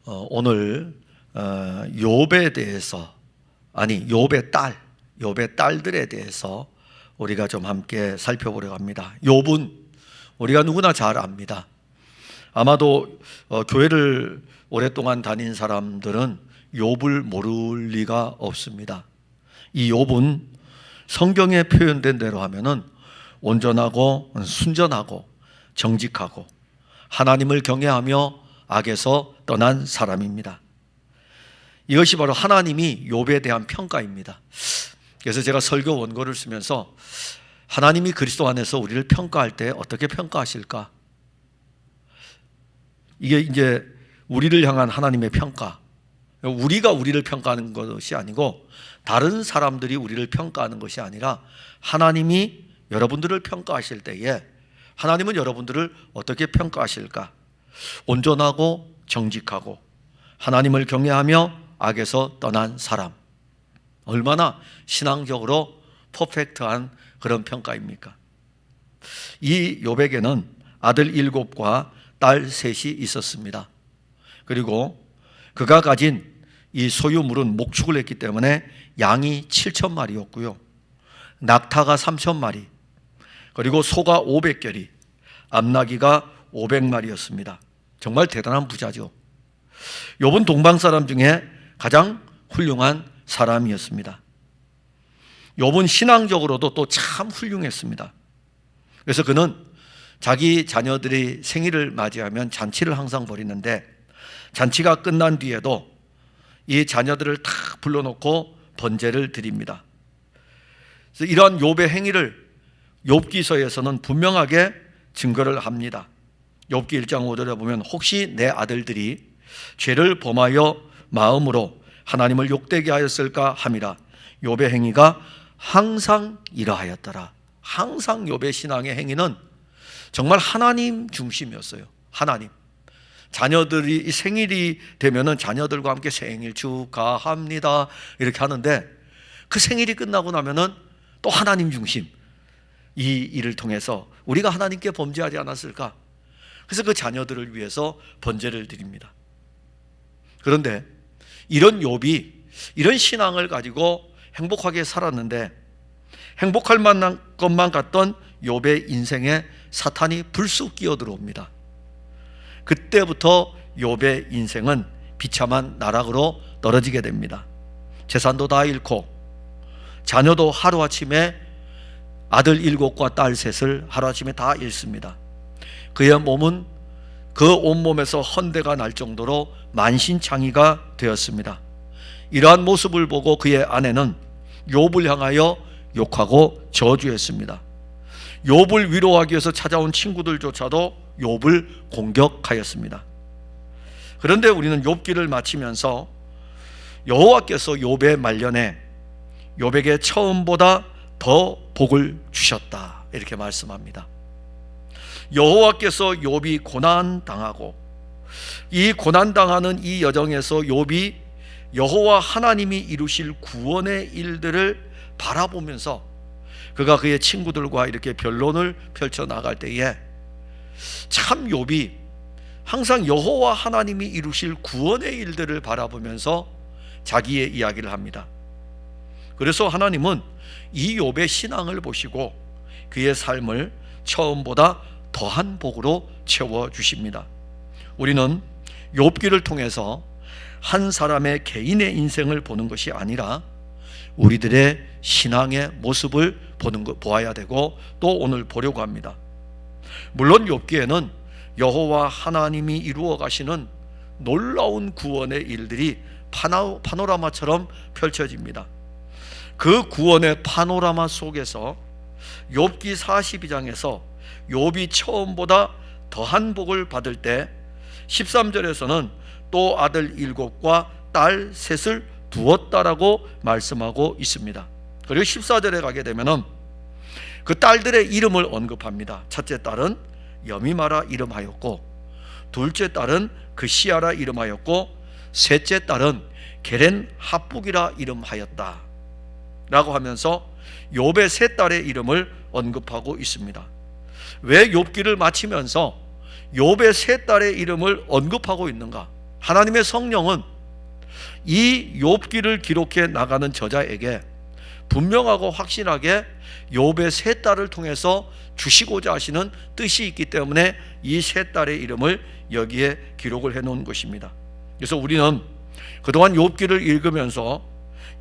오늘 욥에 대해서, 욥의 딸들에 대해서 우리가 좀 함께 살펴보려고 합니다. 욥은 우리가 누구나 잘 압니다. 아마도 교회를 오랫동안 다닌 사람들은 욥을 모를 리가 없습니다. 이 욥은 성경에 표현된 대로 하면은 온전하고 순전하고 정직하고 하나님을 경외하며 악에서 떠난 사람입니다. 이것이 바로 하나님이 욥에 대한 평가입니다. 그래서 제가 설교 원고를 쓰면서 하나님이 그리스도 안에서 우리를 평가할 때 어떻게 평가하실까? 이게 이제 우리를 향한 하나님의 평가, 우리가 우리를 평가하는 것이 아니고 다른 사람들이 우리를 평가하는 것이 아니라 하나님이 여러분들을 평가하실 때에 하나님은 여러분들을 어떻게 평가하실까? 온전하고 정직하고 하나님을 경외하며 악에서 떠난 사람, 얼마나 신앙적으로 퍼펙트한 그런 평가입니까? 이 욥에게는 아들 7과 딸 3이 있었습니다. 그리고 그가 가진 이 소유물은 목축을 했기 때문에 양이 7,000마리였고요, 낙타가 3,000마리, 그리고 소가 500결이, 암나귀가 500마리였습니다. 정말 대단한 부자죠. 욥은 동방 사람 중에 가장 훌륭한 사람이었습니다. 욥은 신앙적으로도 또 참 훌륭했습니다. 그래서 그는 자기 자녀들이 생일을 맞이하면 잔치를 항상 벌이는데 잔치가 끝난 뒤에도 이 자녀들을 다 불러놓고 번제를 드립니다. 그래서 이러한 욥의 행위를 욥기서에서는 분명하게 증거를 합니다. 욥기 1장 5절에 보면 혹시 내 아들들이 죄를 범하여 마음으로 하나님을 욕되게 하였을까 함이라. 욥의 행위가 항상 이러하였더라. 항상 욥의 신앙의 행위는 정말 하나님 중심이었어요. 하나님. 자녀들이 생일이 되면은 자녀들과 함께 생일 축하합니다 이렇게 하는데 그 생일이 끝나고 나면은 또 하나님 중심, 이 일을 통해서 우리가 하나님께 범죄하지 않았을까? 그래서 그 자녀들을 위해서 번제를 드립니다. 그런데 이런 욥이 이런 신앙을 가지고 행복하게 살았는데 행복할 만한 것만 같던 욥의 인생에 사탄이 불쑥 끼어들어옵니다. 그때부터 욥의 인생은 비참한 나락으로 떨어지게 됩니다. 재산도 다 잃고 자녀도 하루아침에 아들 7과 딸 3을 하루아침에 다 잃습니다. 그의 몸은 그 온몸에서 헌대가 날 정도로 만신창이가 되었습니다. 이러한 모습을 보고 그의 아내는 욥을 향하여 욕하고 저주했습니다. 욥을 위로하기 위해서 찾아온 친구들조차도 욥을 공격하였습니다. 그런데 우리는 욥기를 마치면서 여호와께서 욥의 말년에 욥에게 처음보다 더 복을 주셨다 이렇게 말씀합니다. 여호와께서 욥이 고난당하고 이 고난당하는 이 여정에서 욥이 여호와 하나님이 이루실 구원의 일들을 바라보면서 그가 그의 친구들과 이렇게 변론을 펼쳐나갈 때에 참 욥이 항상 여호와 하나님이 이루실 구원의 일들을 바라보면서 자기의 이야기를 합니다. 그래서 하나님은 이 욥의 신앙을 보시고 그의 삶을 처음보다 더한 복으로 채워주십니다. 우리는 욥기를 통해서 한 사람의 개인의 인생을 보는 것이 아니라 우리들의 신앙의 모습을 보아야 되고 또 오늘 보려고 합니다. 물론 욥기에는 여호와 하나님이 이루어 가시는 놀라운 구원의 일들이 파노라마처럼 펼쳐집니다. 그 구원의 파노라마 속에서 욥기 42장에서 욥이 처음보다 더한 복을 받을 때 13절에서는 또 아들 7과 딸 3을 두었다라고 말씀하고 있습니다. 그리고 14절에 가게 되면은 그 딸들의 이름을 언급합니다. 첫째 딸은 여미마라 이름하였고 둘째 딸은 그시아라 이름하였고 셋째 딸은 게렌 핫북이라 이름하였다 라고 하면서 욥의 세 딸의 이름을 언급하고 있습니다. 왜 욥기를 마치면서 욥의 세 딸의 이름을 언급하고 있는가? 하나님의 성령은 이 욥기를 기록해 나가는 저자에게 분명하고 확실하게 욥의 세 딸을 통해서 주시고자 하시는 뜻이 있기 때문에 이 세 딸의 이름을 여기에 기록을 해 놓은 것입니다. 그래서 우리는 그동안 욥기를 읽으면서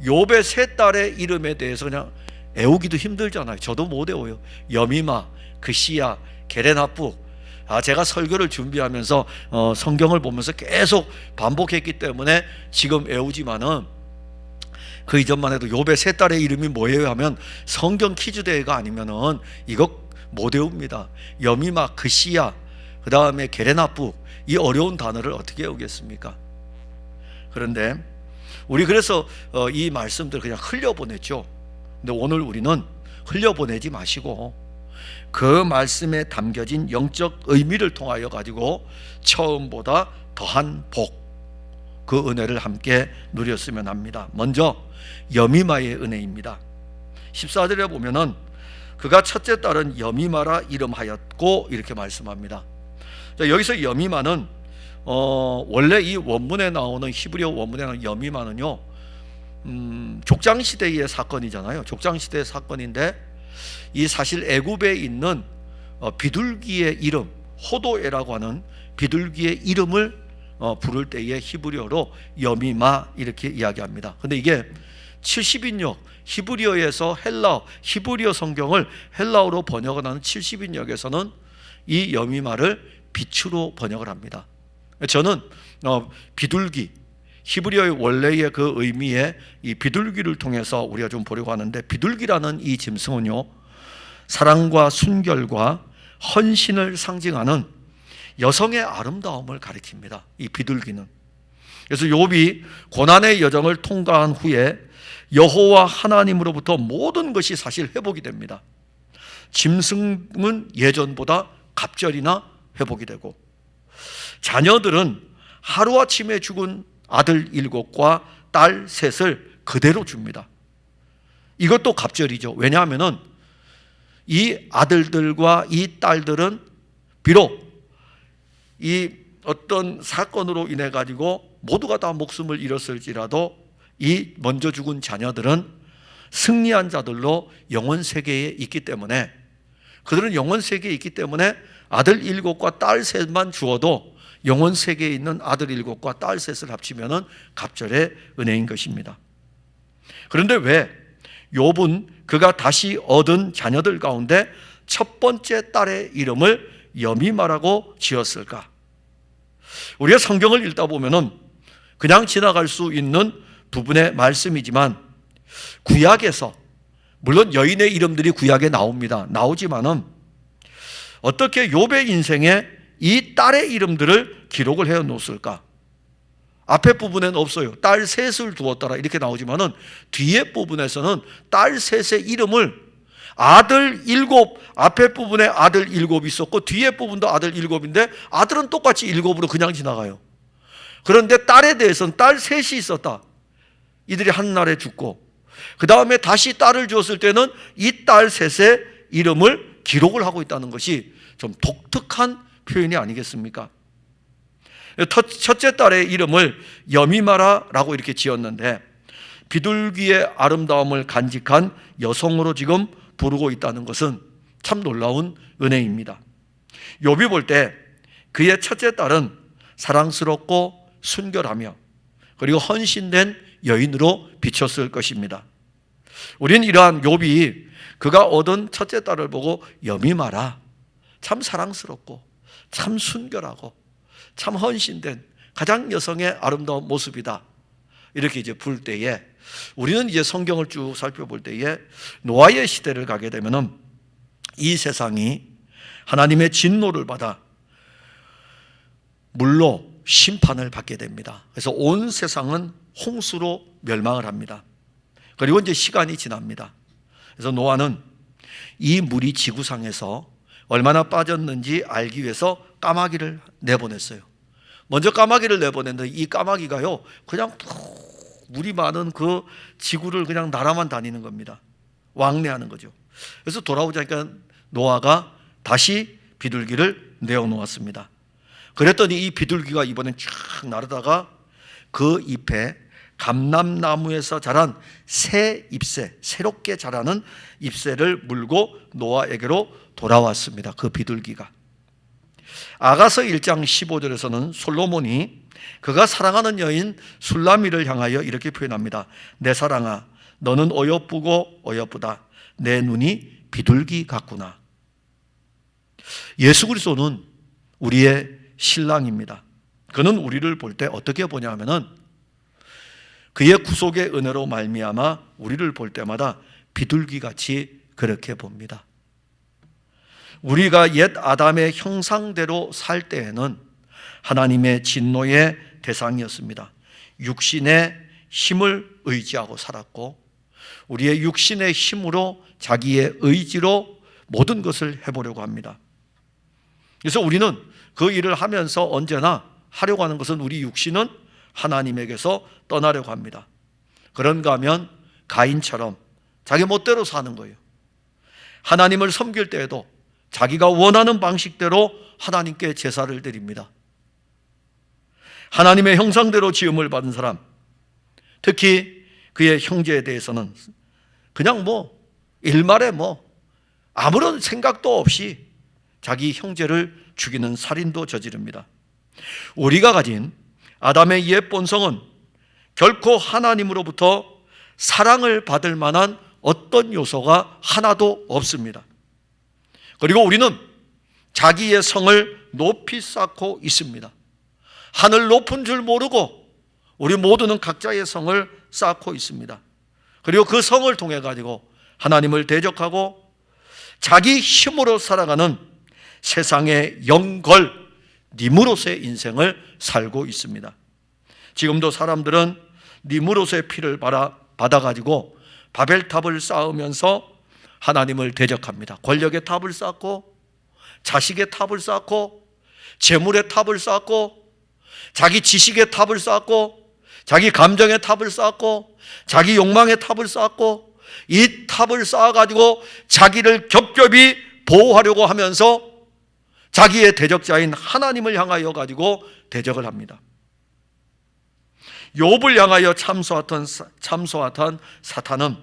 욥의 세 딸의 이름에 대해서 그냥 외우기도 힘들잖아요. 저도 못 외워요. 여미마, 그시야, 게레나북. 제가 설교를 준비하면서 성경을 보면서 계속 반복했기 때문에 지금 외우지만은 그 이전만 해도 욥의 세 딸의 이름이 뭐예요 하면 성경 퀴즈 대회가 아니면은 이거 못 외웁니다. 여미마, 그시야, 그 다음에 게레나북, 이 어려운 단어를 어떻게 외우겠습니까? 그런데 우리 그래서 이 말씀들 그냥 흘려보냈죠. 근데 오늘 우리는 흘려보내지 마시고 그 말씀에 담겨진 영적 의미를 통하여 가지고 처음보다 더한 복, 그 은혜를 함께 누렸으면 합니다. 먼저 여미마의 은혜입니다. 14절에 보면은 그가 첫째 딸은 여미마라 이름하였고 이렇게 말씀합니다. 자, 여기서 여미마는 원래 이 원문에 나오는 히브리어 원문에 나오는 여미마는요, 족장시대의 사건이잖아요. 족장시대의 사건인데 이 사실 애굽에 있는 비둘기의 이름, 호도에라고 하는 비둘기의 이름을 부를 때의 히브리어로 여미마 이렇게 이야기합니다. 근데 이게 70인역 히브리어에서 히브리어 성경을 헬라어로 번역을 하는 70인역에서는 이 여미마를 빛으로 번역을 합니다. 저는 비둘기, 히브리어의 원래의 그 의미의 이 비둘기를 통해서 우리가 좀 보려고 하는데, 비둘기라는 이 짐승은요, 사랑과 순결과 헌신을 상징하는 여성의 아름다움을 가리킵니다. 이 비둘기는. 그래서 욥이 고난의 여정을 통과한 후에 여호와 하나님으로부터 모든 것이 사실 회복이 됩니다. 짐승은 예전보다 갑절이나 회복이 되고, 자녀들은 하루아침에 죽은 아들 7과 딸 3을 그대로 줍니다. 이것도 갑절이죠. 왜냐하면 이 아들들과 이 딸들은 비록 이 어떤 사건으로 인해 가지고 모두가 다 목숨을 잃었을지라도 이 먼저 죽은 자녀들은 승리한 자들로 영원 세계에 있기 때문에, 그들은 영원 세계에 있기 때문에 아들 7과 딸 3만 주어도 영원 세계에 있는 아들 7과 딸 3을 합치면은 갑절의 은혜인 것입니다. 그런데 왜 욥은 그가 다시 얻은 자녀들 가운데 첫 번째 딸의 이름을 여미마라고 지었을까? 우리가 성경을 읽다 보면은 그냥 지나갈 수 있는 부분의 말씀이지만, 구약에서 물론 여인의 이름들이 구약에 나오지만은 어떻게 욥의 인생에 이 딸의 이름들을 기록을 해 놓았을까? 앞에 부분에는 없어요. 딸 3을 두었더라 이렇게 나오지만은 뒤에 부분에서는 딸 3의 이름을 아들 7, 앞에 부분에 아들 7이 있었고 뒤에 부분도 아들 7인데 아들은 똑같이 7으로 그냥 지나가요. 그런데 딸에 대해서는 딸 3이 있었다. 이들이 한날에 죽고 그 다음에 다시 딸을 주었을 때는 이 딸 3의 이름을 기록을 하고 있다는 것이 좀 독특한 표현이 아니겠습니까? 첫째 딸의 이름을 여미마라라고 이렇게 지었는데, 비둘기의 아름다움을 간직한 여성으로 지금 부르고 있다는 것은 참 놀라운 은혜입니다. 욥이 볼 때 그의 첫째 딸은 사랑스럽고 순결하며 그리고 헌신된 여인으로 비쳤을 것입니다. 우리는 이러한 욥이 그가 얻은 첫째 딸을 보고 여미마라, 참 사랑스럽고 참 순결하고 참 헌신된 가장 여성의 아름다운 모습이다, 이렇게 이제 부를 때에, 우리는 이제 성경을 쭉 살펴볼 때에 노아의 시대를 가게 되면은 이 세상이 하나님의 진노를 받아 물로 심판을 받게 됩니다. 그래서 온 세상은 홍수로 멸망을 합니다. 그리고 이제 시간이 지납니다. 그래서 노아는 이 물이 지구상에서 얼마나 빠졌는지 알기 위해서 까마귀를 내보냈어요. 먼저 까마귀를 내보냈는데 이 까마귀가요, 그냥 물이 많은 그 지구를 그냥 날아만 다니는 겁니다. 왕래하는 거죠. 그래서 돌아오자니까 노아가 다시 비둘기를 내어놓았습니다. 그랬더니 이 비둘기가 이번엔 쫙 날아다가 그 잎에 감람나무에서 자란 새 잎새, 새롭게 자라는 잎새를 물고 노아에게로 돌아왔습니다. 그 비둘기가. 아가서 1장 15절에서는 솔로몬이 그가 사랑하는 여인 술라미를 향하여 이렇게 표현합니다. 내 사랑아, 너는 어여쁘고 어여쁘다. 내 눈이 비둘기 같구나. 예수 그리스도는 우리의 신랑입니다. 그는 우리를 볼 때 어떻게 보냐 하면은 그의 구속의 은혜로 말미암아 우리를 볼 때마다 비둘기같이 그렇게 봅니다. 우리가 옛 아담의 형상대로 살 때에는 하나님의 진노의 대상이었습니다. 육신의 힘을 의지하고 살았고 우리의 육신의 힘으로 자기의 의지로 모든 것을 해보려고 합니다. 그래서 우리는 그 일을 하면서 언제나 하려고 하는 것은 우리 육신은 하나님에게서 떠나려고 합니다. 그런가 하면 가인처럼 자기 멋대로 사는 거예요. 하나님을 섬길 때에도 자기가 원하는 방식대로 하나님께 제사를 드립니다. 하나님의 형상대로 지음을 받은 사람, 특히 그의 형제에 대해서는 그냥 일말에 아무런 생각도 없이 자기 형제를 죽이는 살인도 저지릅니다. 우리가 가진 아담의 옛 본성은 결코 하나님으로부터 사랑을 받을 만한 어떤 요소가 하나도 없습니다. 그리고 우리는 자기의 성을 높이 쌓고 있습니다. 하늘 높은 줄 모르고 우리 모두는 각자의 성을 쌓고 있습니다. 그리고 그 성을 통해 가지고 하나님을 대적하고 자기 힘으로 살아가는 세상의 영걸 니무롯의 인생을 살고 있습니다. 지금도 사람들은 니무롯의 피를 받아가지고 바벨탑을 쌓으면서 하나님을 대적합니다. 권력의 탑을 쌓고 자식의 탑을 쌓고 재물의 탑을 쌓고 자기 지식의 탑을 쌓고 자기 감정의 탑을 쌓고 자기 욕망의 탑을 쌓고 이 탑을 쌓아가지고 자기를 겹겹이 보호하려고 하면서 자기의 대적자인 하나님을 향하여 가지고 대적을 합니다. 욥을 향하여 참소하던 사탄은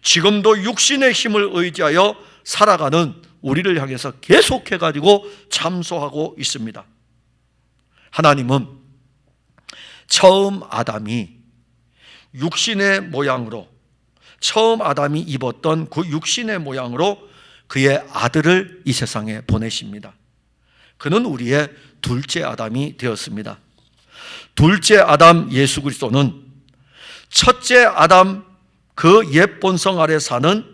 지금도 육신의 힘을 의지하여 살아가는 우리를 향해서 계속해 가지고 참소하고 있습니다. 하나님은 처음 아담이 육신의 모양으로, 처음 아담이 입었던 그 육신의 모양으로 그의 아들을 이 세상에 보내십니다. 그는 우리의 둘째 아담이 되었습니다. 둘째 아담 예수 그리스도는 첫째 아담 그 옛 본성 아래 사는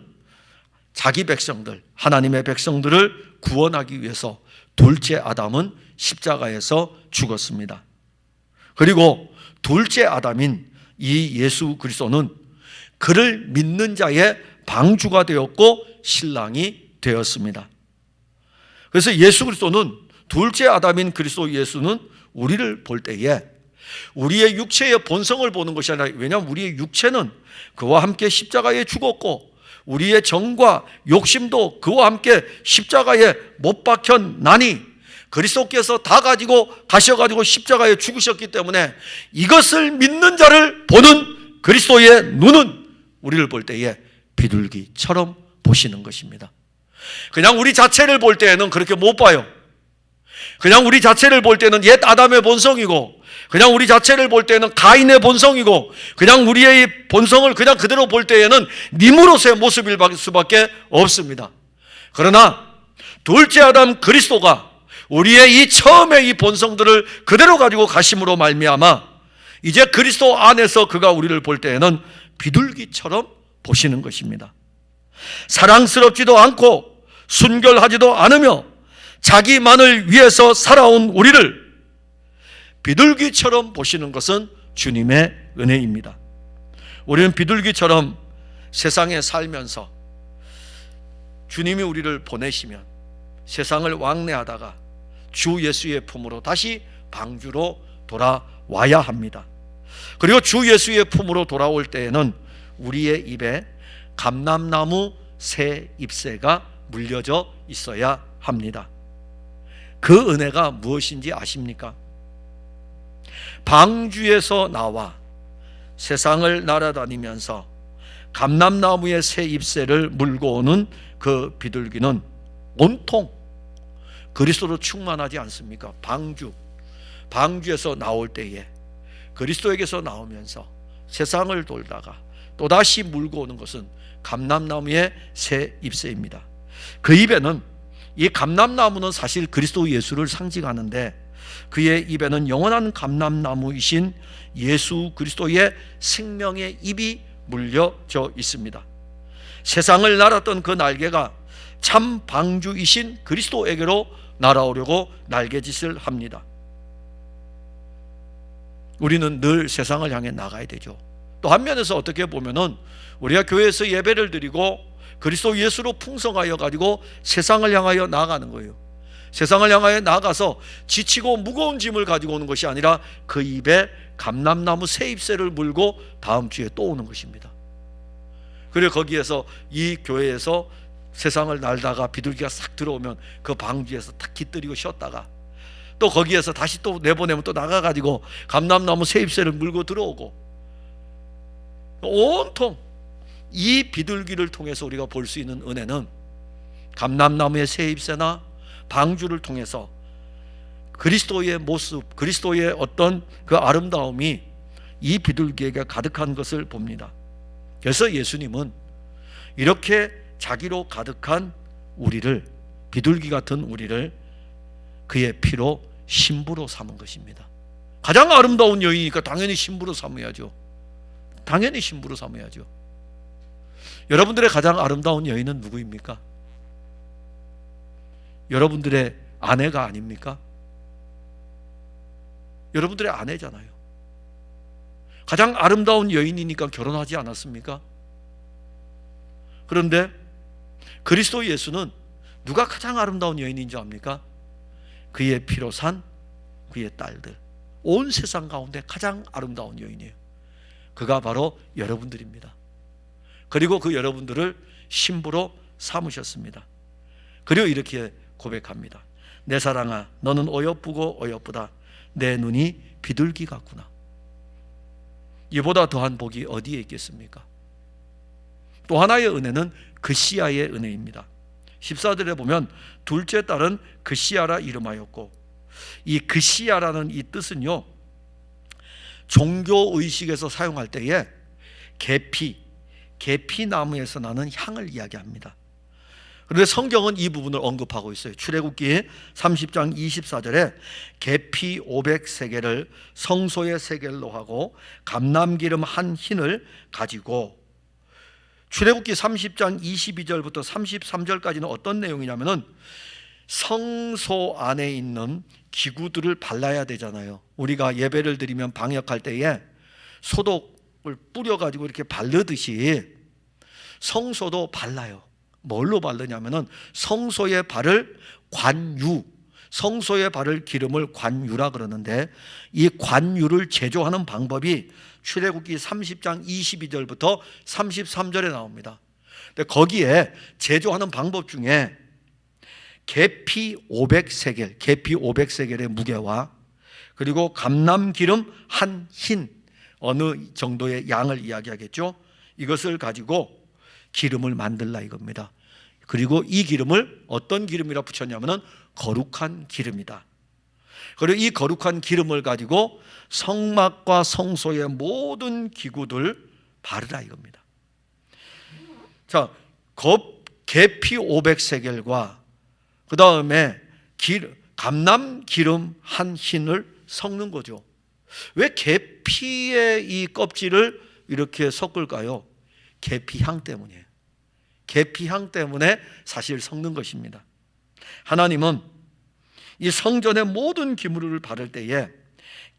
자기 백성들, 하나님의 백성들을 구원하기 위해서 둘째 아담은 십자가에서 죽었습니다. 그리고 둘째 아담인 이 예수 그리스도는 그를 믿는 자의 방주가 되었고 신랑이 되었습니다. 그래서 예수 그리스도는 둘째 아담인 그리스도 예수는 우리를 볼 때에 우리의 육체의 본성을 보는 것이 아니라, 왜냐하면 우리의 육체는 그와 함께 십자가에 죽었고 우리의 정과 욕심도 그와 함께 십자가에 못 박혔나니 그리스도께서 다 가지고 가셔가지고 십자가에 죽으셨기 때문에 이것을 믿는 자를 보는 그리스도의 눈은 우리를 볼 때에 비둘기처럼 보시는 것입니다. 그냥 우리 자체를 볼 때에는 그렇게 못 봐요. 그냥 우리 자체를 볼 때는 옛 아담의 본성이고, 그냥 우리 자체를 볼 때는 가인의 본성이고, 그냥 우리의 본성을 그냥 그대로 볼 때에는 니무롯의 모습일 수밖에 없습니다. 그러나 둘째 아담 그리스도가 우리의 이 처음의 이 본성들을 그대로 가지고 가심으로 말미암아 이제 그리스도 안에서 그가 우리를 볼 때에는 비둘기처럼 보시는 것입니다. 사랑스럽지도 않고 순결하지도 않으며 자기만을 위해서 살아온 우리를 비둘기처럼 보시는 것은 주님의 은혜입니다. 우리는 비둘기처럼 세상에 살면서 주님이 우리를 보내시면 세상을 왕래하다가 주 예수의 품으로 다시 방주로 돌아와야 합니다. 그리고 주 예수의 품으로 돌아올 때에는 우리의 입에 감람나무 새 잎새가 물려져 있어야 합니다. 그 은혜가 무엇인지 아십니까? 방주에서 나와 세상을 날아다니면서 감람나무의 새 잎새를 물고 오는 그 비둘기는 온통 그리스도로 충만하지 않습니까? 방주에서 나올 때에 그리스도에게서 나오면서 세상을 돌다가 또다시 물고 오는 것은 감람나무의 새 잎새입니다. 그 입에는, 이 감람나무는 사실 그리스도 예수를 상징하는데 그의 입에는 영원한 감람나무이신 예수 그리스도의 생명의 잎이 물려져 있습니다. 세상을 날았던 그 날개가 참 방주이신 그리스도에게로 날아오려고 날개짓을 합니다. 우리는 늘 세상을 향해 나가야 되죠. 또 한면에서 어떻게 보면은 우리가 교회에서 예배를 드리고 그리스도 예수로 풍성하여 가지고 세상을 향하여 나아가는 거예요. 세상을 향하여 나가서 지치고 무거운 짐을 가지고 오는 것이 아니라 그 입에 감람나무 새 잎새를 물고 다음 주에 또 오는 것입니다. 그리고 거기에서 이 교회에서 세상을 날다가 비둘기가 싹 들어오면 그 방주에서 탁 깃들이고 쉬었다가 또 거기에서 다시 또 내보내면 또 나가가지고 감람나무 새 잎새를 물고 들어오고, 온통 이 비둘기를 통해서 우리가 볼 수 있는 은혜는 감람나무의 새 잎새나 방주를 통해서 그리스도의 모습, 그리스도의 어떤 그 아름다움이 이 비둘기에게 가득한 것을 봅니다. 그래서 예수님은 이렇게 자기로 가득한 우리를, 비둘기 같은 우리를 그의 피로 신부로 삼은 것입니다. 가장 아름다운 여인이니까 당연히 신부로 삼아야죠. 당연히 신부로 삼아야죠. 여러분들의 가장 아름다운 여인은 누구입니까? 여러분들의 아내가 아닙니까? 여러분들의 아내잖아요. 가장 아름다운 여인이니까 결혼하지 않았습니까? 그런데 그리스도 예수는 누가 가장 아름다운 여인인 줄 압니까? 그의 피로 산 그의 딸들, 온 세상 가운데 가장 아름다운 여인이에요. 그가 바로 여러분들입니다. 그리고 그 여러분들을 신부로 삼으셨습니다. 그리고 이렇게 고백합니다. 내 사랑아, 너는 어여쁘고 어여쁘다. 내 눈이 비둘기 같구나. 이보다 더한 복이 어디에 있겠습니까? 또 하나의 은혜는 그시아의 은혜입니다. 14절에 보면 둘째 딸은 그시아라 이름하였고, 이 그시아라는 이 뜻은요, 종교의식에서 사용할 때에 계피나무에서 나는 향을 이야기합니다. 그런데 성경은 이 부분을 언급하고 있어요. 출애굽기 30장 24절에 계피 500세겔을 성소의 세겔로 하고 감람기름 한 흰을 가지고, 출애굽기 30장 22절부터 33절까지는 어떤 내용이냐면은 성소 안에 있는 기구들을 발라야 되잖아요. 우리가 예배를 드리면 방역할 때에 소독을 뿌려가지고 이렇게 바르듯이 성소도 발라요. 뭘로 바르냐면은 성소에 바를 관유, 성소에 바를 기름을 관유라 그러는데, 이 관유를 제조하는 방법이 출애굽기 30장 22절부터 33절에 나옵니다. 근데 거기에 제조하는 방법 중에 계피 500세겔의 무게와 그리고 감람기름 한 흰, 어느 정도의 양을 이야기하겠죠. 이것을 가지고 기름을 만들라 이겁니다. 그리고 이 기름을 어떤 기름이라 붙였냐면은 거룩한 기름이다. 그리고 이 거룩한 기름을 가지고 성막과 성소의 모든 기구들 바르라 이겁니다. 자, 계피 500세겔과 그 다음에 감람기름 한 흰을 섞는 거죠. 왜 계피의 이 껍질을 이렇게 섞을까요? 계피향 때문이에요. 계피향 때문에 사실 섞는 것입니다. 하나님은 이 성전의 모든 기물을 바를 때에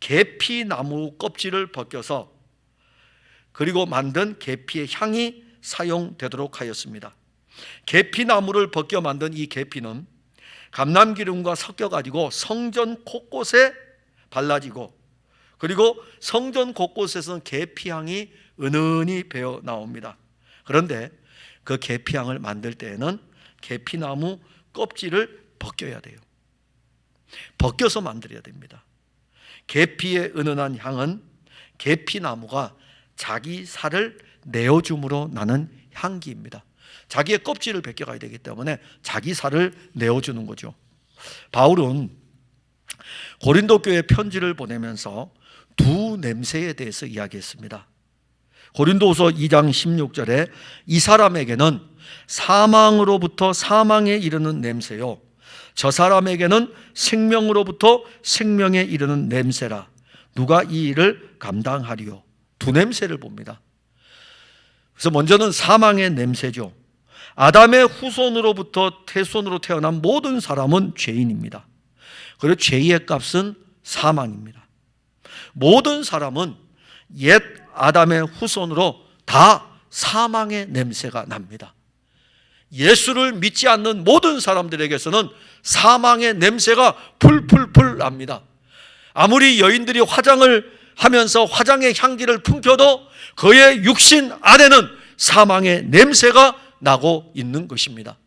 계피나무 껍질을 벗겨서 그리고 만든 계피의 향이 사용되도록 하였습니다. 계피나무를 벗겨 만든 이 계피는 감람기름과 섞여가지고 성전 곳곳에 발라지고, 그리고 성전 곳곳에서는 계피향이 은은히 배어 나옵니다. 그런데 그 계피향을 만들 때에는 계피나무 껍질을 벗겨야 돼요. 벗겨서 만들어야 됩니다. 계피의 은은한 향은 계피나무가 자기 살을 내어줌으로 나는 향기입니다. 자기의 껍질을 벗겨가야 되기 때문에 자기 살을 내어주는 거죠. 바울은 고린도 교회에 편지를 보내면서 두 냄새에 대해서 이야기했습니다. 고린도후서 2장 16절에 이 사람에게는 사망으로부터 사망에 이르는 냄새요, 저 사람에게는 생명으로부터 생명에 이르는 냄새라. 누가 이 일을 감당하리요? 두 냄새를 봅니다. 그래서 먼저는 사망의 냄새죠. 아담의 후손으로부터 태손으로 태어난 모든 사람은 죄인입니다. 그리고 죄의 값은 사망입니다. 모든 사람은 옛 아담의 후손으로 다 사망의 냄새가 납니다. 예수를 믿지 않는 모든 사람들에게서는 사망의 냄새가 풀풀풀 납니다. 아무리 여인들이 화장을 하면서 화장의 향기를 품켜도 그의 육신 안에는 사망의 냄새가 나고 있는 것입니다.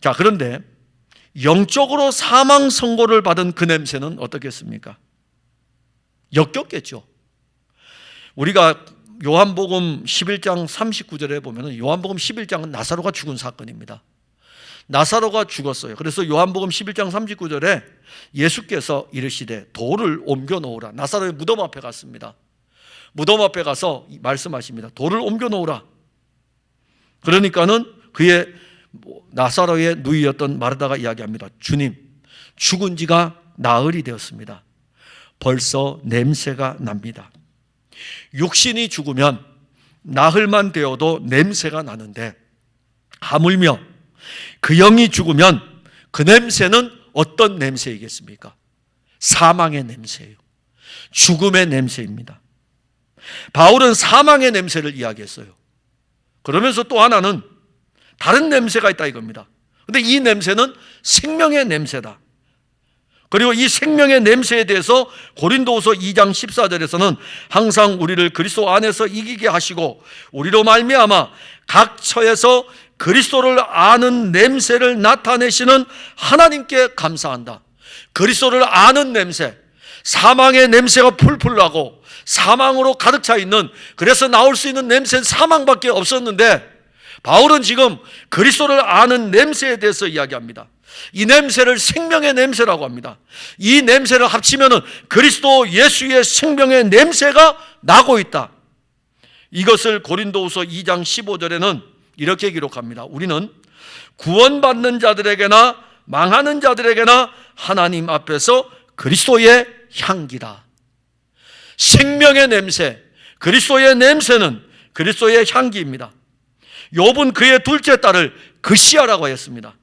자, 그런데 영적으로 사망 선고를 받은 그 냄새는 어떻겠습니까? 역겹겠죠. 우리가 요한복음 11장 39절에 보면 요한복음 11장은 나사로가 죽은 사건입니다. 나사로가 죽었어요. 그래서 요한복음 11장 39절에 예수께서 이르시되 돌을 옮겨 놓으라. 나사로의 무덤 앞에 갔습니다. 무덤 앞에 가서 말씀하십니다. 돌을 옮겨 놓으라. 그러니까는 그의 나사로의 누이였던 마르다가 이야기합니다. 주님, 죽은 지가 나흘이 되었습니다. 벌써 냄새가 납니다. 육신이 죽으면 나흘만 되어도 냄새가 나는데 하물며 그 영이 죽으면 그 냄새는 어떤 냄새이겠습니까? 사망의 냄새예요. 죽음의 냄새입니다. 바울은 사망의 냄새를 이야기했어요. 그러면서 또 하나는 다른 냄새가 있다 이겁니다. 그런데 이 냄새는 생명의 냄새다. 그리고 이 생명의 냄새에 대해서 고린도후서 2장 14절에서는 항상 우리를 그리스도 안에서 이기게 하시고 우리로 말미암아 각 처에서 그리스도를 아는 냄새를 나타내시는 하나님께 감사한다. 그리스도를 아는 냄새, 사망의 냄새가 풀풀 나고 사망으로 가득 차 있는, 그래서 나올 수 있는 냄새는 사망밖에 없었는데 바울은 지금 그리스도를 아는 냄새에 대해서 이야기합니다. 이 냄새를 생명의 냄새라고 합니다. 이 냄새를 합치면 그리스도 예수의 생명의 냄새가 나고 있다. 이것을 고린도후서 2장 15절에는 이렇게 기록합니다. 우리는 구원받는 자들에게나 망하는 자들에게나 하나님 앞에서 그리스도의 향기다. 생명의 냄새, 그리스도의 냄새는 그리스도의 향기입니다. 욥은 그의 둘째 딸을 그시아라고 했습니다.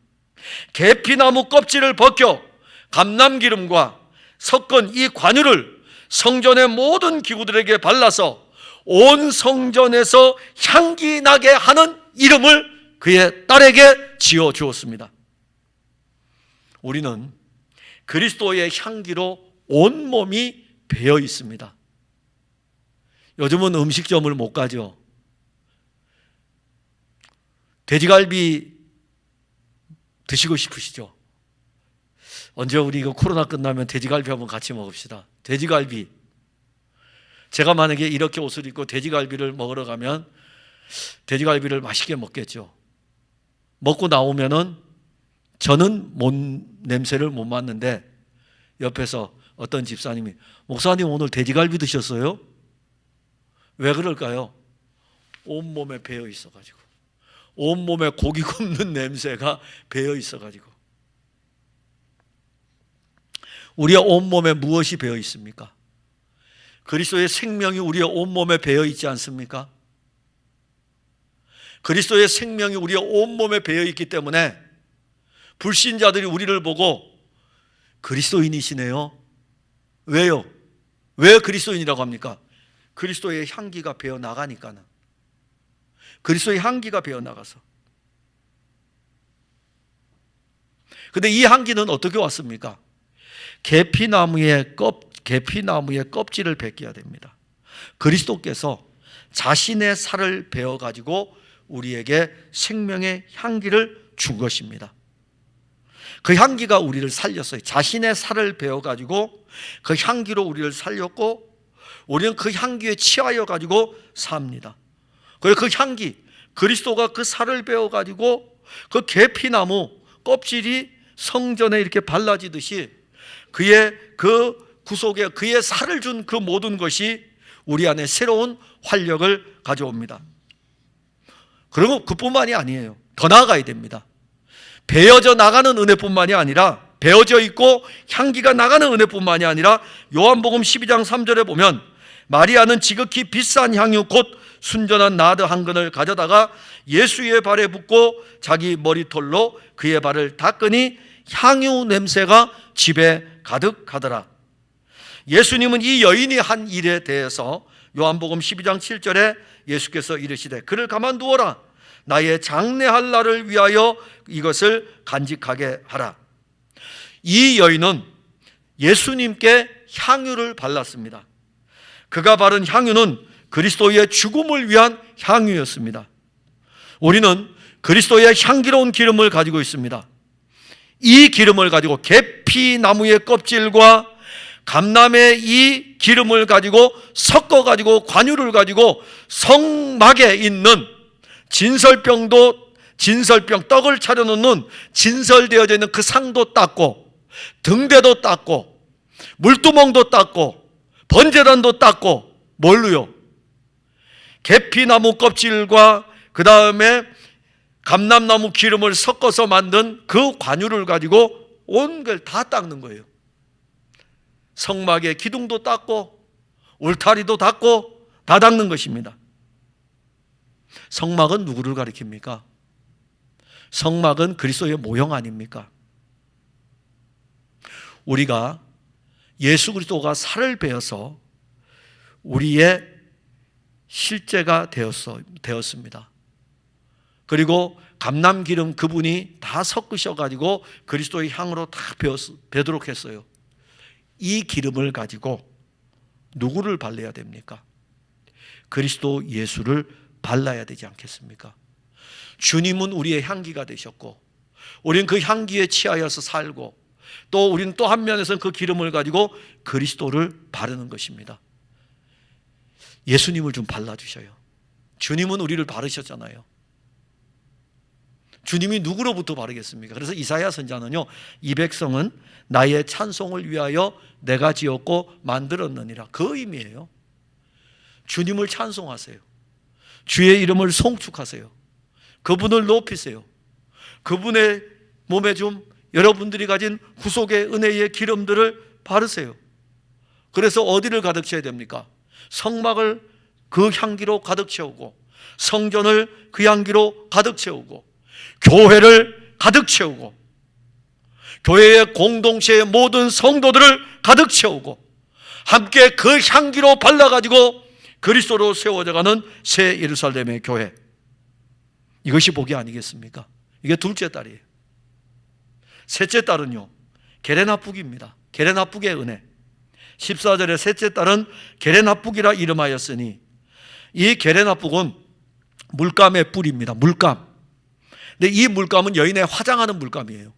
계피나무 껍질을 벗겨 감람기름과 섞은 이 관유를 성전의 모든 기구들에게 발라서 온 성전에서 향기 나게 하는 이름을 그의 딸에게 지어 주었습니다. 우리는 그리스도의 향기로 온몸이 배어 있습니다. 요즘은 음식점을 못 가죠. 돼지갈비 드시고 싶으시죠? 언제 우리 이거 코로나 끝나면 돼지갈비 한번 같이 먹읍시다. 돼지갈비. 제가 만약에 이렇게 옷을 입고 돼지갈비를 먹으러 가면 돼지갈비를 맛있게 먹겠죠. 먹고 나오면은 저는 냄새를 못 맡는데 옆에서 어떤 집사님이 목사님 오늘 돼지갈비 드셨어요? 왜 그럴까요? 온몸에 배어 있어가지고, 온몸에 고기 굽는 냄새가 배어 있어가지고. 우리의 온몸에 무엇이 배어 있습니까? 그리스도의 생명이 우리의 온몸에 배어 있지 않습니까? 그리스도의 생명이 우리의 온몸에 배어 있기 때문에 불신자들이 우리를 보고 그리스도인이시네요. 왜요? 왜 그리스도인이라고 합니까? 그리스도의 향기가 배어 나가니까는. 그리스도의 향기가 배어 나가서. 근데 이 향기는 어떻게 왔습니까? 계피나무의 껍질을 벗겨야 됩니다. 그리스도께서 자신의 살을 베어 가지고 우리에게 생명의 향기를 준 것입니다. 그 향기가 우리를 살렸어요. 자신의 살을 베어가지고 그 향기로 우리를 살렸고, 우리는 그 향기에 취하여 가지고 삽니다. 그리고 그 향기, 그리스도가 그 살을 베어가지고 그 계피나무 껍질이 성전에 이렇게 발라지듯이 그의 그 구속에 그의 살을 준 그 모든 것이 우리 안에 새로운 활력을 가져옵니다. 그리고 그뿐만이 아니에요. 더 나아가야 됩니다. 베어져 나가는 은혜뿐만이 아니라, 베어져 있고 향기가 나가는 은혜뿐만이 아니라, 요한복음 12장 3절에 보면 마리아는 지극히 비싼 향유 곧 순전한 나드 한 근을 가져다가 예수의 발에 붓고 자기 머리털로 그의 발을 닦으니 향유 냄새가 집에 가득하더라. 예수님은 이 여인이 한 일에 대해서 요한복음 12장 7절에 예수께서 이르시되 그를 가만두어라. 나의 장례할 날을 위하여 이것을 간직하게 하라. 이 여인은 예수님께 향유를 발랐습니다. 그가 바른 향유는 그리스도의 죽음을 위한 향유였습니다. 우리는 그리스도의 향기로운 기름을 가지고 있습니다. 이 기름을 가지고 계피나무의 껍질과 감람의 이 기름을 가지고 섞어 가지고 관유를 가지고 성막에 있는 진설병 떡을 차려놓는 진설되어져 있는 그 상도 닦고, 등대도 닦고, 물두멍도 닦고, 번제단도 닦고, 뭘로요? 계피나무 껍질과 그 다음에 감람나무 기름을 섞어서 만든 그 관유를 가지고 온 걸 다 닦는 거예요. 성막의 기둥도 닦고 울타리도 닦고 다 닦는 것입니다. 성막은 누구를 가리킵니까? 성막은 그리스도의 모형 아닙니까? 우리가 예수 그리스도가 살을 베어서 우리의 실제가 되었습니다. 그리고 감람기름 그분이 다 섞으셔가지고 그리스도의 향으로 다 베도록 했어요. 이 기름을 가지고 누구를 발라야 됩니까? 그리스도 예수를 발라야 되지 않겠습니까? 주님은 우리의 향기가 되셨고, 우리는 그 향기에 취하여서 살고, 또 우리는 또 한 면에서는 그 기름을 가지고 그리스도를 바르는 것입니다. 예수님을 좀 발라주셔요. 주님은 우리를 바르셨잖아요. 주님이 누구로부터 바르겠습니까? 그래서 이사야 선자는요, 이 백성은 나의 찬송을 위하여 내가 지었고 만들었느니라, 그 의미예요. 주님을 찬송하세요. 주의 이름을 송축하세요. 그분을 높이세요. 그분의 몸에 좀 여러분들이 가진 구속의 은혜의 기름들을 바르세요. 그래서 어디를 가득 채워야 됩니까? 성막을 그 향기로 가득 채우고, 성전을 그 향기로 가득 채우고, 교회를 가득 채우고, 교회의 공동체의 모든 성도들을 가득 채우고, 함께 그 향기로 발라가지고 그리스도로 세워져가는 새 예루살렘의 교회, 이것이 복이 아니겠습니까? 이게 둘째 딸이에요. 셋째 딸은요, 게레나북입니다. 게레나북의 은혜. 14절에 셋째 딸은 게레나북이라 이름하였으니, 이 게레나북은 물감의 뿔입니다. 물감. 근데 이 물감은 여인의 화장하는 물감이에요.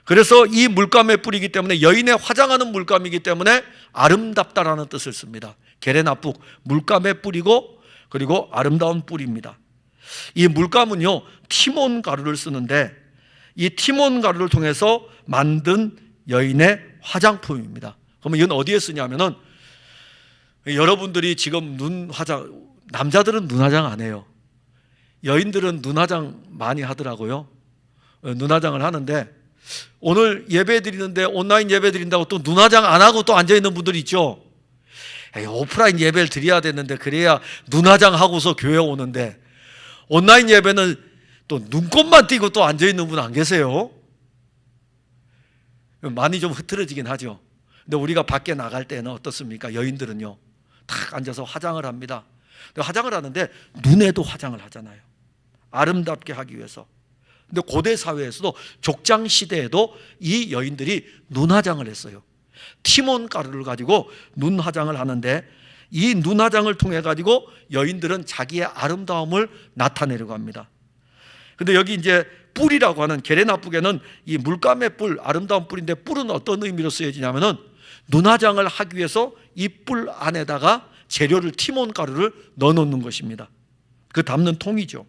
그래서 이 물감의 뿔이기 때문에, 여인의 화장하는 물감이기 때문에 아름답다라는 뜻을 씁니다. 게레나북, 물감의 뿔이고, 그리고 아름다운 뿔입니다. 이 물감은요, 티몬 가루를 쓰는데, 이 티몬 가루를 통해서 만든 여인의 화장품입니다. 그러면 이건 어디에 쓰냐면은, 여러분들이 지금 눈 화장, 남자들은 눈 화장 안 해요. 여인들은 눈 화장 많이 하더라고요. 눈 화장을 하는데, 오늘 예배 드리는데 온라인 예배 드린다고 또 눈 화장 안 하고 또 앉아 있는 분들이 있죠. 에이, 오프라인 예배를 드려야 되는데, 그래야 눈 화장 하고서 교회 오는데, 온라인 예배는 또 눈곱만 띄고 또 앉아 있는 분 안 계세요? 많이 좀 흐트러지긴 하죠. 근데 우리가 밖에 나갈 때는 어떻습니까? 여인들은요, 탁 앉아서 화장을 합니다. 화장을 하는데 눈에도 화장을 하잖아요. 아름답게 하기 위해서. 근데 고대 사회에서도 족장 시대에도 이 여인들이 눈 화장을 했어요. 티몬 가루를 가지고 눈 화장을 하는데, 이 눈 화장을 통해 가지고 여인들은 자기의 아름다움을 나타내려고 합니다. 근데 여기 이제 뿔이라고 하는 게레나북에는 이 물감의 뿔, 아름다운 뿔인데 뿔은 어떤 의미로 쓰여지냐면은 눈화장을 하기 위해서 이 뿔 안에다가 재료를 티몬 가루를 넣어 놓는 것입니다. 그 담는 통이죠.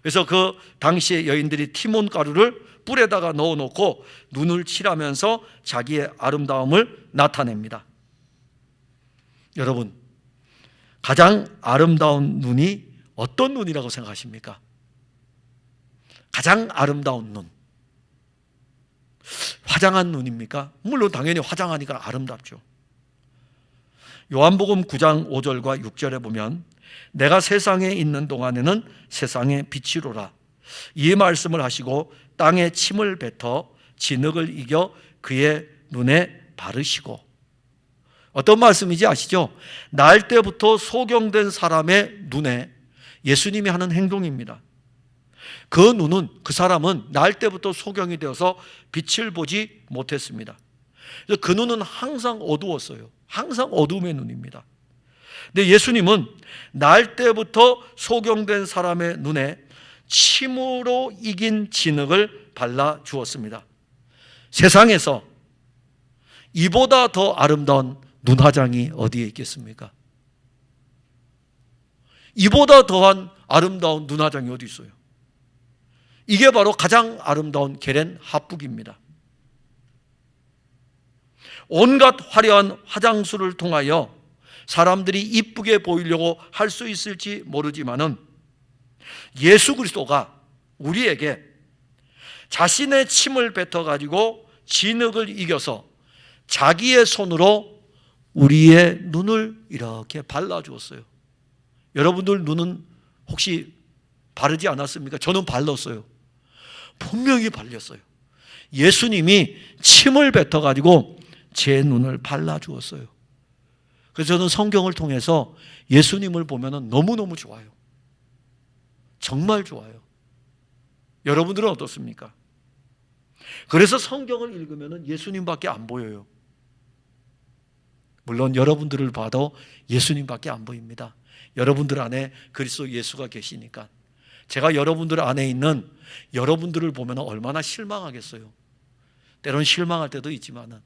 그래서 그 당시에 여인들이 티몬 가루를 뿔에다가 넣어 놓고 눈을 칠하면서 자기의 아름다움을 나타냅니다. 여러분, 가장 아름다운 눈이 어떤 눈이라고 생각하십니까? 가장 아름다운 눈, 화장한 눈입니까? 물론 당연히 화장하니까 아름답죠. 요한복음 9장 5절과 6절에 보면 내가 세상에 있는 동안에는 세상의 빛이로라, 이 말씀을 하시고 땅에 침을 뱉어 진흙을 이겨 그의 눈에 바르시고. 어떤 말씀인지 아시죠? 날 때부터 소경된 사람의 눈에 예수님이 하는 행동입니다. 그 눈은, 그 사람은 날 때부터 소경이 되어서 빛을 보지 못했습니다. 그래서 그 눈은 항상 어두웠어요. 항상 어둠의 눈입니다. 근데 예수님은 날 때부터 소경된 사람의 눈에 침으로 이긴 진흙을 발라 주었습니다. 세상에서 이보다 더 아름다운 눈화장이 어디에 있겠습니까? 이보다 더한 아름다운 눈화장이 어디 있어요? 이게 바로 가장 아름다운 게렌 하북입니다. 온갖 화려한 화장술을 통하여 사람들이 이쁘게 보이려고 할 수 있을지 모르지만은 예수 그리스도가 우리에게 자신의 침을 뱉어가지고 진흙을 이겨서 자기의 손으로 우리의 눈을 이렇게 발라주었어요. 여러분들 눈은 혹시 바르지 않았습니까? 저는 발랐어요. 분명히 발렸어요. 예수님이 침을 뱉어가지고 제 눈을 발라주었어요. 그래서 저는 성경을 통해서 예수님을 보면 너무너무 좋아요. 정말 좋아요. 여러분들은 어떻습니까? 그래서 성경을 읽으면 예수님밖에 안 보여요. 물론 여러분들을 봐도 예수님밖에 안 보입니다. 여러분들 안에 그리스도 예수가 계시니까. 제가 여러분들 안에 있는 여러분들을 보면 얼마나 실망하겠어요. 때로는 실망할 때도 있지만은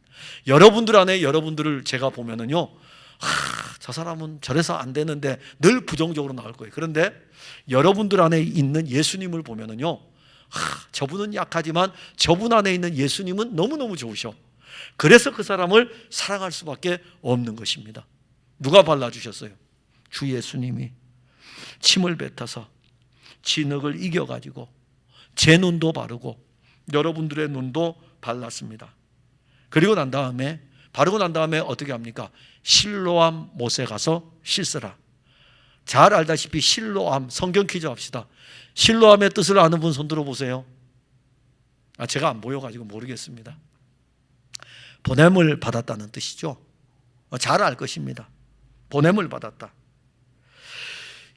여러분들 안에 여러분들을 제가 보면은요, 저 사람은 저래서 안 되는데 늘 부정적으로 나올 거예요. 그런데 여러분들 안에 있는 예수님을 보면은요, 저분은 약하지만 저분 안에 있는 예수님은 너무너무 좋으셔. 그래서 그 사람을 사랑할 수밖에 없는 것입니다. 누가 발라주셨어요? 주 예수님이 침을 뱉어서 진흙을 이겨가지고 제 눈도 바르고 여러분들의 눈도 발랐습니다. 그리고 난 다음에, 바르고 난 다음에 어떻게 합니까? 실로암 못에 가서 씻으라. 잘 알다시피 실로암, 성경 퀴즈 합시다. 실로암의 뜻을 아는 분 손 들어보세요. 제가 안 보여가지고 모르겠습니다. 보냄을 받았다는 뜻이죠. 잘 알 것입니다. 보냄을 받았다.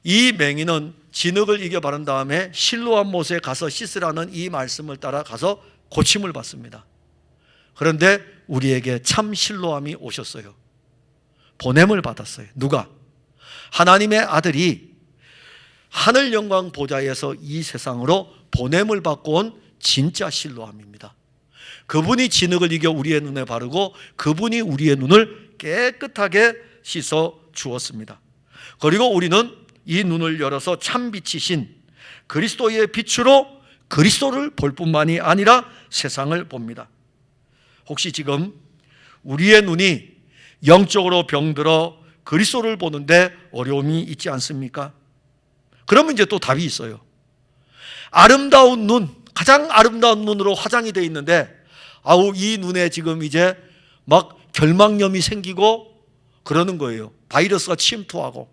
이 맹인은 진흙을 이겨 바른 다음에 실로암 못에 가서 씻으라는 이 말씀을 따라 가서 고침을 받습니다. 그런데 우리에게 참 실로암이 오셨어요. 보냄을 받았어요. 누가? 하나님의 아들이 하늘 영광 보좌에서 이 세상으로 보냄을 받고 온 진짜 실로암입니다. 그분이 진흙을 이겨 우리의 눈에 바르고 그분이 우리의 눈을 깨끗하게 씻어 주었습니다. 그리고 우리는 이 눈을 열어서 참 빛이신 그리스도의 빛으로 그리스도를 볼 뿐만이 아니라 세상을 봅니다. 혹시 지금 우리의 눈이 영적으로 병들어 그리스도를 보는데 어려움이 있지 않습니까? 그러면 이제 또 답이 있어요. 아름다운 눈, 가장 아름다운 눈으로 화장이 되어 있는데 이 눈에 지금 이제 막 결막염이 생기고 그러는 거예요. 바이러스가 침투하고.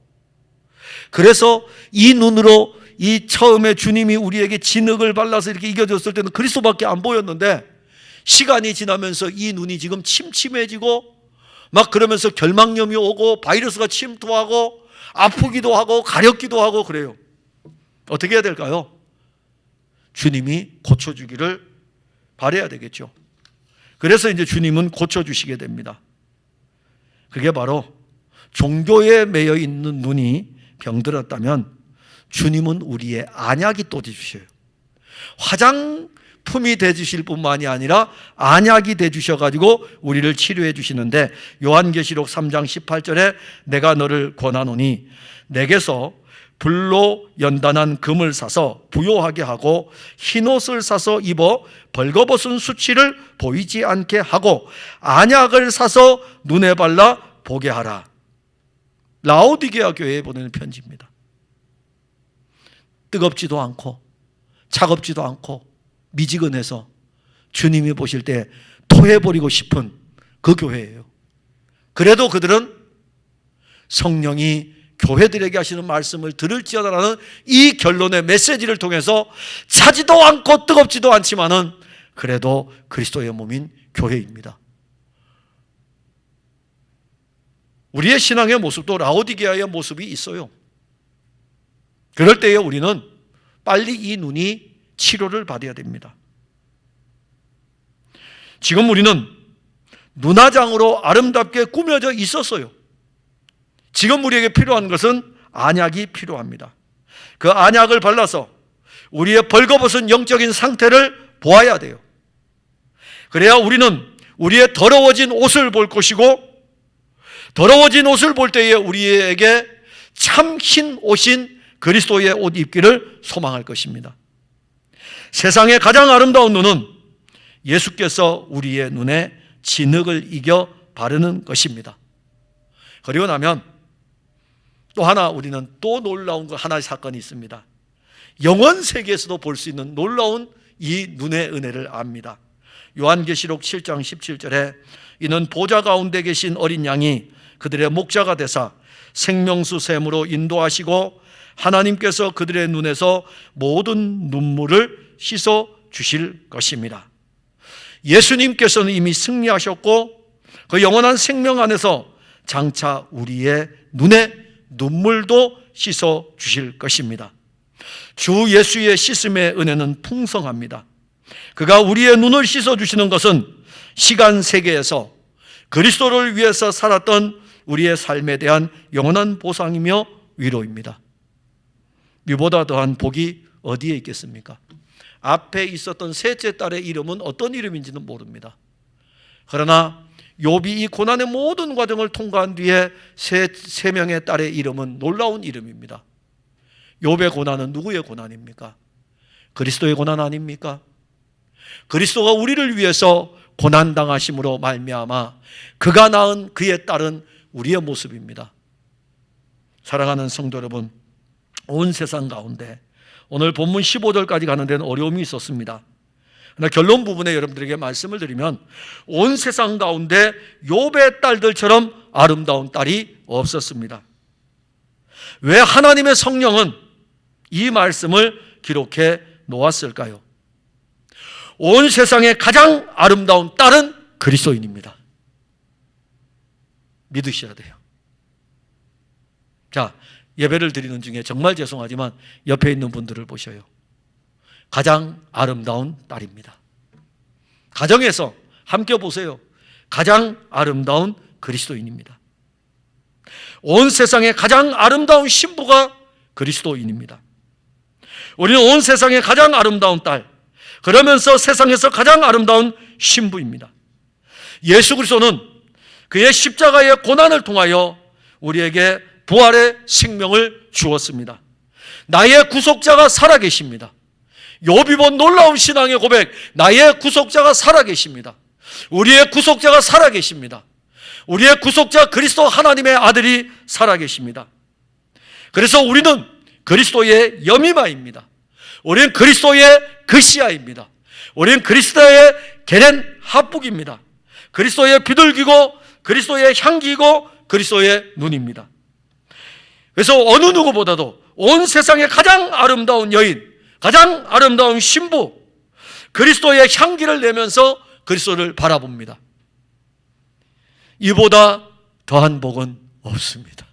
그래서 이 눈으로 이 처음에 주님이 우리에게 진흙을 발라서 이렇게 이겨줬을 때는 그리스도밖에 안 보였는데 시간이 지나면서 이 눈이 지금 침침해지고 막 그러면서 결막염이 오고 바이러스가 침투하고 아프기도 하고 가렵기도 하고 그래요. 어떻게 해야 될까요? 주님이 고쳐주기를 바라야 되겠죠. 그래서 이제 주님은 고쳐주시게 됩니다. 그게 바로 종교에 매여 있는 눈이 병들었다면 주님은 우리의 안약이 또 되주셔요. 화장품이 되주실 뿐만이 아니라 안약이 되주셔가지고 우리를 치료해 주시는데, 요한계시록 3장 18절에 내가 너를 권하노니 내게서 불로 연단한 금을 사서 부요하게 하고 흰옷을 사서 입어 벌거벗은 수치를 보이지 않게 하고 안약을 사서 눈에 발라 보게 하라. 라오디게아 교회에 보내는 편지입니다. 뜨겁지도 않고 차갑지도 않고 미지근해서 주님이 보실 때 토해버리고 싶은 그 교회예요. 그래도 그들은 성령이 교회들에게 하시는 말씀을 들을지어다라는 이 결론의 메시지를 통해서 차지도 않고 뜨겁지도 않지만은 그래도 그리스도의 몸인 교회입니다. 우리의 신앙의 모습도 라오디게아의 모습이 있어요. 그럴 때에 우리는 빨리 이 눈이 치료를 받아야 됩니다. 지금 우리는 눈화장으로 아름답게 꾸며져 있었어요. 지금 우리에게 필요한 것은 안약이 필요합니다. 그 안약을 발라서 우리의 벌거벗은 영적인 상태를 보아야 돼요. 그래야 우리는 우리의 더러워진 옷을 볼 것이고, 더러워진 옷을 볼 때에 우리에게 참 흰 옷인 그리스도의 옷 입기를 소망할 것입니다. 세상의 가장 아름다운 눈은 예수께서 우리의 눈에 진흙을 이겨 바르는 것입니다. 그리고 나면 또 하나, 우리는 또 놀라운 하나의 사건이 있습니다. 영원 세계에서도 볼 수 있는 놀라운 이 눈의 은혜를 압니다. 요한계시록 7장 17절에 이는 보좌 가운데 계신 어린 양이 그들의 목자가 되사 생명수 샘으로 인도하시고 하나님께서 그들의 눈에서 모든 눈물을 씻어 주실 것입니다. 예수님께서는 이미 승리하셨고 그 영원한 생명 안에서 장차 우리의 눈에 눈물도 씻어 주실 것입니다. 주 예수의 씻음의 은혜는 풍성합니다. 그가 우리의 눈을 씻어 주시는 것은 시간 세계에서 그리스도를 위해서 살았던 우리의 삶에 대한 영원한 보상이며 위로입니다. 이보다 더한 복이 어디에 있겠습니까? 앞에 있었던 셋째 딸의 이름은 어떤 이름인지는 모릅니다. 그러나 욥이 이 고난의 모든 과정을 통과한 뒤에 세 명의 딸의 이름은 놀라운 이름입니다. 욥의 고난은 누구의 고난입니까? 그리스도의 고난 아닙니까? 그리스도가 우리를 위해서 고난당하심으로 말미암아 그가 낳은 그의 딸은 우리의 모습입니다. 사랑하는 성도 여러분, 온 세상 가운데 오늘 본문 15절까지 가는 데는 어려움이 있었습니다. 그러나 결론 부분에 여러분들에게 말씀을 드리면 온 세상 가운데 욥의 딸들처럼 아름다운 딸이 없었습니다. 왜 하나님의 성령은 이 말씀을 기록해 놓았을까요? 온 세상에 가장 아름다운 딸은 그리스도인입니다. 믿으셔야 돼요. 자, 예배를 드리는 중에 정말 죄송하지만 옆에 있는 분들을 보셔요. 가장 아름다운 딸입니다. 가정에서 함께 보세요. 가장 아름다운 그리스도인입니다. 온 세상에 가장 아름다운 신부가 그리스도인입니다. 우리는 온 세상에 가장 아름다운 딸, 그러면서 세상에서 가장 아름다운 신부입니다. 예수 그리스도는 그의 십자가의 고난을 통하여 우리에게 부활의 생명을 주었습니다. 나의 구속자가 살아계십니다. 욥이 본 놀라운 신앙의 고백, 나의 구속자가 살아계십니다. 우리의 구속자가 살아계십니다. 우리의 구속자 그리스도 하나님의 아들이 살아계십니다. 그래서 우리는 그리스도의 여미마입니다. 우리는 그리스도의 그시아입니다. 우리는 그리스도의 게렌 합북입니다. 그리스도의 비둘기고 그리스도의 향기이고 그리스도의 눈입니다. 그래서 어느 누구보다도 온 세상에 가장 아름다운 여인, 가장 아름다운 신부, 그리스도의 향기를 내면서 그리스도를 바라봅니다. 이보다 더한 복은 없습니다.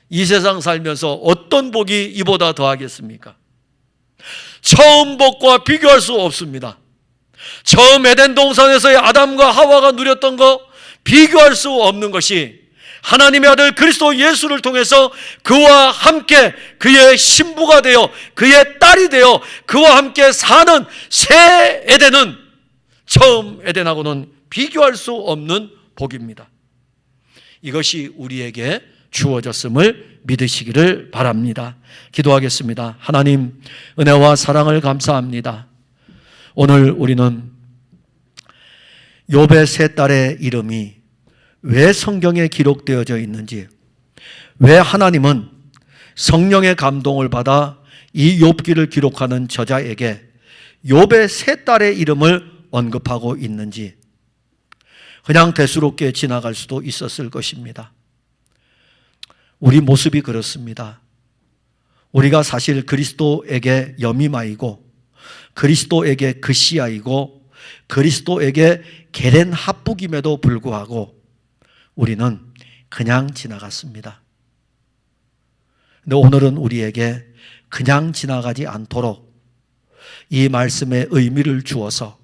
이 세상 살면서 어떤 복이 이보다 더하겠습니까? 처음 복과 비교할 수 없습니다. 처음 에덴 동산에서의 아담과 하와가 누렸던 거 비교할 수 없는 것이 하나님의 아들 그리스도 예수를 통해서 그와 함께 그의 신부가 되어 그의 딸이 되어 그와 함께 사는 새 에덴은 처음 에덴하고는 비교할 수 없는 복입니다. 이것이 우리에게 주어졌음을 믿으시기를 바랍니다. 기도하겠습니다. 하나님, 은혜와 사랑을 감사합니다. 오늘 우리는 욥의 세 딸의 이름이 왜 성경에 기록되어져 있는지, 왜 하나님은 성령의 감동을 받아 이 욥기를 기록하는 저자에게 욥의 세 딸의 이름을 언급하고 있는지 그냥 대수롭게 지나갈 수도 있었을 것입니다. 우리 모습이 그렇습니다. 우리가 사실 그리스도에게 여미마이고 그리스도에게 그시아이고 그리스도에게 게렌 합북임에도 불구하고 우리는 그냥 지나갔습니다. 근데 오늘은 우리에게 그냥 지나가지 않도록 이 말씀의 의미를 주어서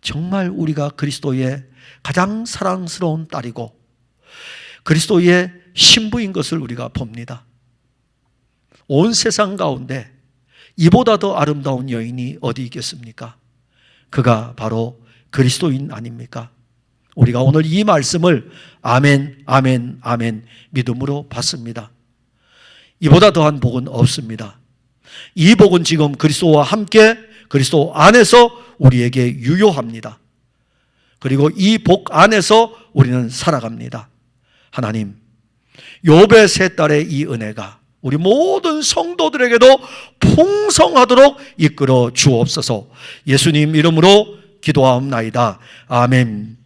정말 우리가 그리스도의 가장 사랑스러운 딸이고 그리스도의 신부인 것을 우리가 봅니다. 온 세상 가운데 이보다 더 아름다운 여인이 어디 있겠습니까? 그가 바로 그리스도인 아닙니까? 우리가 오늘 이 말씀을 아멘, 아멘, 아멘 믿음으로 받습니다. 이보다 더한 복은 없습니다. 이 복은 지금 그리스도와 함께 그리스도 안에서 우리에게 유효합니다. 그리고 이 복 안에서 우리는 살아갑니다. 하나님, 욥의 세 딸의 이 은혜가 우리 모든 성도들에게도 풍성하도록 이끌어 주옵소서. 예수님 이름으로 기도하옵나이다. 아멘.